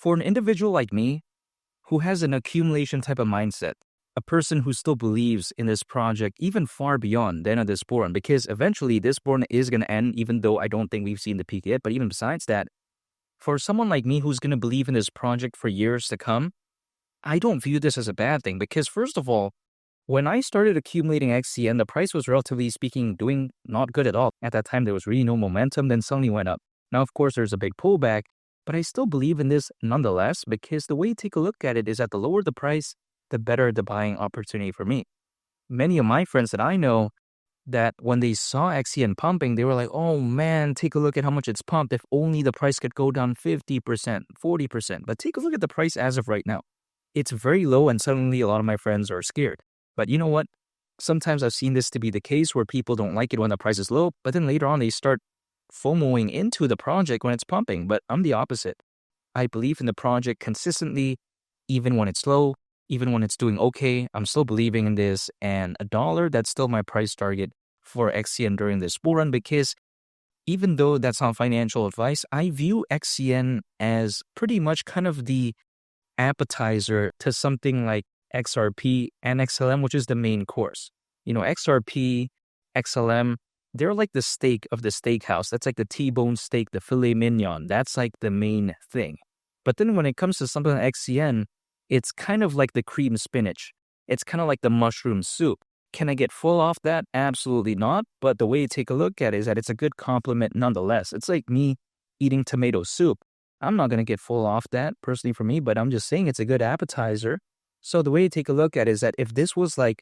For an individual like me who has an accumulation type of mindset, a person who still believes in this project even far beyond the end of this bull run, because eventually this bull run is going to end, even though I don't think we've seen the peak yet. But even besides that, for someone like me who's going to believe in this project for years to come, I don't view this as a bad thing because, first of all, when I started accumulating XCN, the price was relatively speaking doing not good at all. At that time, there was really no momentum, then suddenly went up. Now, of course, there's a big pullback, but I still believe in this nonetheless because the way you take a look at it is that the lower the price, the better the buying opportunity for me. Many of my friends that I know that when they saw XCN pumping, they were like, oh man, take a look at how much it's pumped. If only the price could go down 50%, 40%. But take a look at the price as of right now. It's very low and suddenly a lot of my friends are scared. But you know what? Sometimes I've seen this to be the case where people don't like it when the price is low, but then later on they start FOMOing into the project when it's pumping. But I'm the opposite. I believe in the project consistently, even when it's low, even when it's doing okay. I'm still believing in this, and $1, that's still my price target for XCN during this bull run because even though that's not financial advice, I view XCN as pretty much kind of the appetizer to something like XRP and XLM, which is the main course. You know, XRP, XLM, they're like the steak of the steakhouse. That's like the T-bone steak, the filet mignon. That's like the main thing. But then when it comes to something like XCN, it's kind of like the cream spinach. It's kind of like the mushroom soup. Can I get full off that? Absolutely not. But the way you take a look at it is that it's a good complement nonetheless. It's like me eating tomato soup. I'm not going to get full off that personally for me, but I'm just saying it's a good appetizer. So the way you take a look at it is that if this was like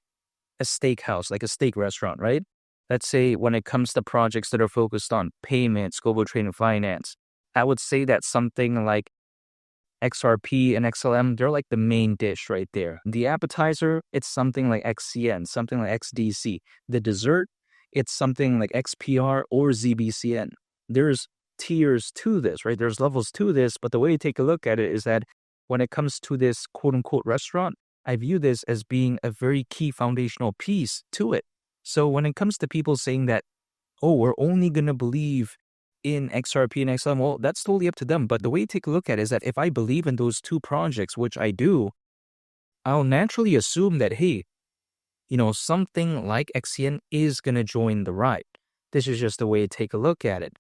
a steakhouse, like a steak restaurant, right? Let's say when it comes to projects that are focused on payments, global trade and finance, I would say that something like XRP and XLM, they're like the main dish right there. The appetizer, it's something like XCN, something like XDC. The dessert, it's something like XPR or ZBCN. There's tiers to this, right? There's levels to this, but the way you take a look at it is that when it comes to this quote-unquote restaurant, I view this as being a very key foundational piece to it. So when it comes to people saying that, oh, we're only going to believe in XRP and XLM, well, that's totally up to them. But the way you take a look at it is that if I believe in those two projects, which I do, I'll naturally assume that, hey, you know, something like XCN is going to join the ride. This is just the way to take a look at it.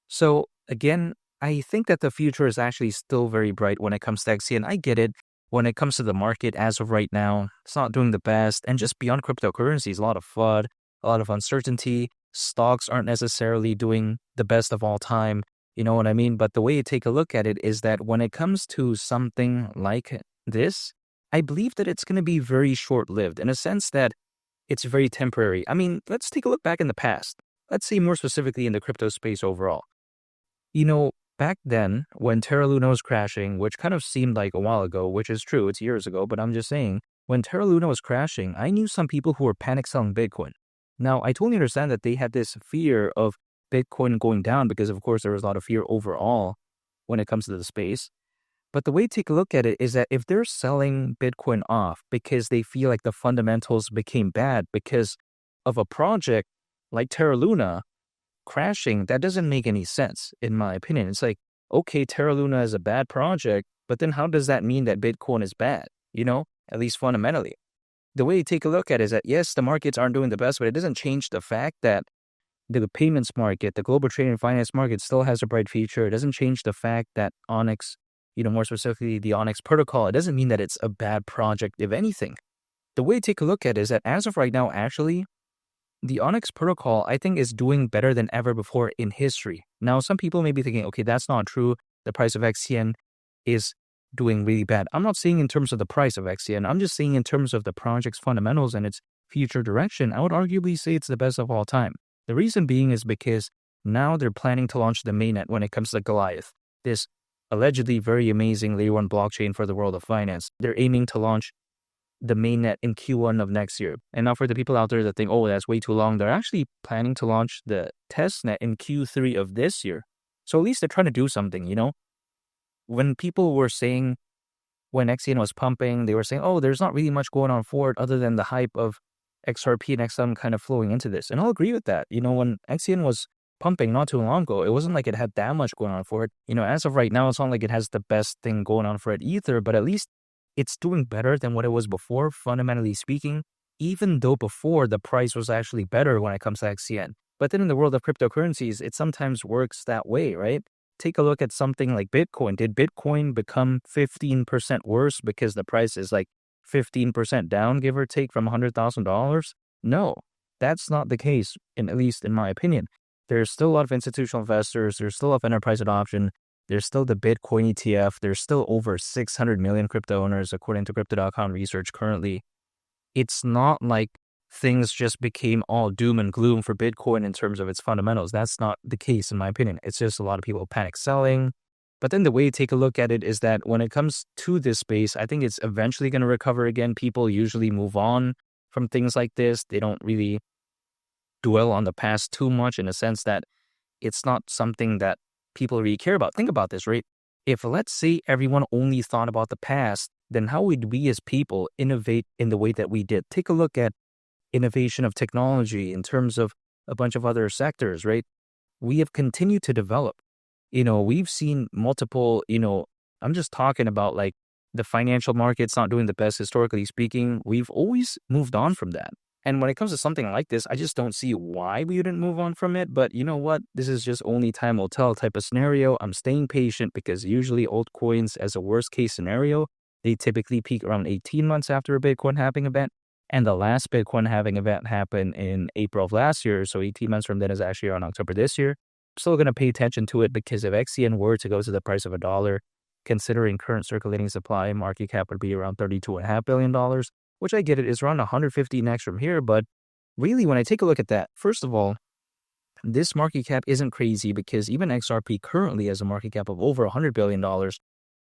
So again, I think that the future is actually still very bright when it comes to XCN. I get it. When it comes to the market as of right now, it's not doing the best. And just beyond cryptocurrencies, a lot of FUD, a lot of uncertainty. Stocks aren't necessarily doing the best of all time. You know what I mean? But the way you take a look at it is that when it comes to something like this, I believe that it's going to be very short-lived in a sense that it's very temporary. I mean, let's take a look back in the past. Let's say more specifically in the crypto space overall. You know, back then when Terra Luna was crashing, which kind of seemed like a while ago, which is true, it's years ago, but I'm just saying, when Terra Luna was crashing, I knew some people who were panic selling Bitcoin. Now, I totally understand that they had this fear of Bitcoin going down because, of course, there was a lot of fear overall when it comes to the space. But the way to take a look at it is that if they're selling Bitcoin off because they feel like the fundamentals became bad because of a project like Terra Luna crashing, that doesn't make any sense, in my opinion. It's like, okay, Terra Luna is a bad project, but then how does that mean that Bitcoin is bad, you know, at least fundamentally? The way you take a look at it is that, yes, the markets aren't doing the best, but it doesn't change the fact that the payments market, the global trade and finance market still has a bright future. It doesn't change the fact that Onyx, you know, more specifically the Onyx protocol, it doesn't mean that it's a bad project, if anything. The way you take a look at it is that as of right now, actually, the Onyx protocol, I think, is doing better than ever before in history. Now, some people may be thinking, okay, that's not true. The price of XCN is doing really bad. I'm not saying in terms of the price of XCN. I'm just saying in terms of the project's fundamentals and its future direction. I would arguably say it's the best of all time. The reason being is because now they're planning to launch the mainnet when it comes to Goliath, this allegedly very amazing layer 1 blockchain for the world of finance. They're aiming to launch the mainnet in Q1 of next year. And now for the people out there that think, oh, that's way too long, they're actually planning to launch the testnet in Q3 of this year. So at least they're trying to do something, you know? When people were saying, when XCN was pumping, they were saying, oh, there's not really much going on for it other than the hype of XRP and XM kind of flowing into this. And I'll agree with that. You know, when XCN was pumping not too long ago. It wasn't like it had that much going on for it. As of right now, it's not like it has the best thing going on for it either, but at least it's doing better than what it was before, fundamentally speaking, even though before the price was actually better when it comes to XCN. But then in the world of cryptocurrencies, it sometimes works that way, right? Take a look at something like Bitcoin. Did Bitcoin become 15% worse because the price is like 15% down, give or take, from $100,000? No, that's not the case, at least in my opinion. There's still a lot of institutional investors. There's still a lot of enterprise adoption. There's still the Bitcoin ETF. There's still over 600 million crypto owners, according to Crypto.com research currently. It's not like things just became all doom and gloom for Bitcoin in terms of its fundamentals. That's not the case, in my opinion. It's just a lot of people panic selling. But then the way to take a look at it is that when it comes to this space, I think it's eventually going to recover again. People usually move on from things like this. They don't really dwell on the past too much, in a sense that it's not something that people really care about. Think about this, right? If, let's say, everyone only thought about the past, then how would we as people innovate in the way that we did? Take a look at innovation of technology in terms of a bunch of other sectors, right? We have continued to develop. We've seen multiple, I'm just talking about like the financial markets not doing the best historically speaking. We've always moved on from that. And when it comes to something like this, I just don't see why we wouldn't move on from it. But you know what? This is just only time will tell type of scenario. I'm staying patient because usually altcoins, as a worst case scenario, they typically peak around 18 months after a Bitcoin halving event. And the last Bitcoin halving event happened in April of last year. So 18 months from then is actually around October this year. I'm still going to pay attention to it because if XCN were to go to the price of $1, considering current circulating supply, market cap would be around $32.5 billion, which I get it is around 150x from here. But really, when I take a look at that, first of all, this market cap isn't crazy because even XRP currently has a market cap of over $100 billion,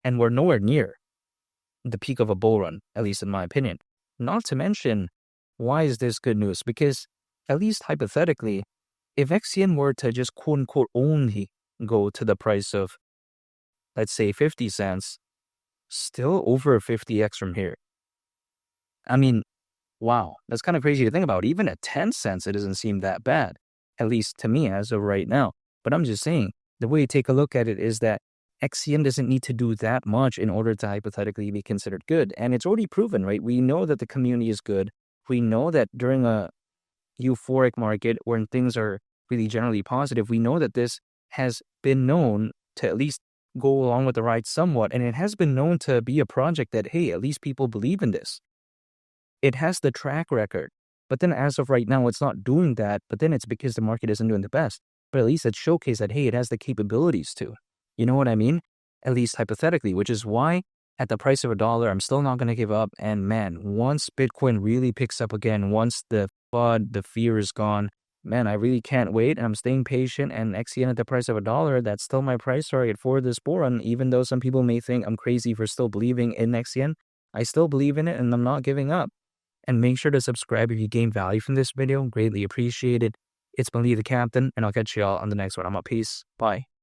and we're nowhere near the peak of a bull run, at least in my opinion. Not to mention, why is this good news? Because at least hypothetically, if XCN were to just quote unquote only go to the price of, let's say, 50 cents, still over 50x from here. I mean, wow, that's kind of crazy to think about. Even at 10 cents, it doesn't seem that bad, at least to me as of right now. But I'm just saying, the way you take a look at it is that XCN doesn't need to do that much in order to hypothetically be considered good. And it's already proven, right? We know that the community is good. We know that during a euphoric market when things are really generally positive, we know that this has been known to at least go along with the ride somewhat. And it has been known to be a project that, hey, at least people believe in this. It has the track record. But then as of right now, it's not doing that. But then it's because the market isn't doing the best. But at least it showcased that, hey, it has the capabilities to. You know what I mean? At least hypothetically, which is why at the price of $1, I'm still not going to give up. And man, once Bitcoin really picks up again, once the FUD, the fear is gone, man, I really can't wait. And I'm staying patient. And XCN at the price of $1, that's still my price target for this bull run. Even though some people may think I'm crazy for still believing in XCN, I still believe in it and I'm not giving up. And make sure to subscribe if you gain value from this video. Greatly appreciated. It's been Lee the Captain, and I'll catch y'all on the next one. I'm out. Peace. Bye.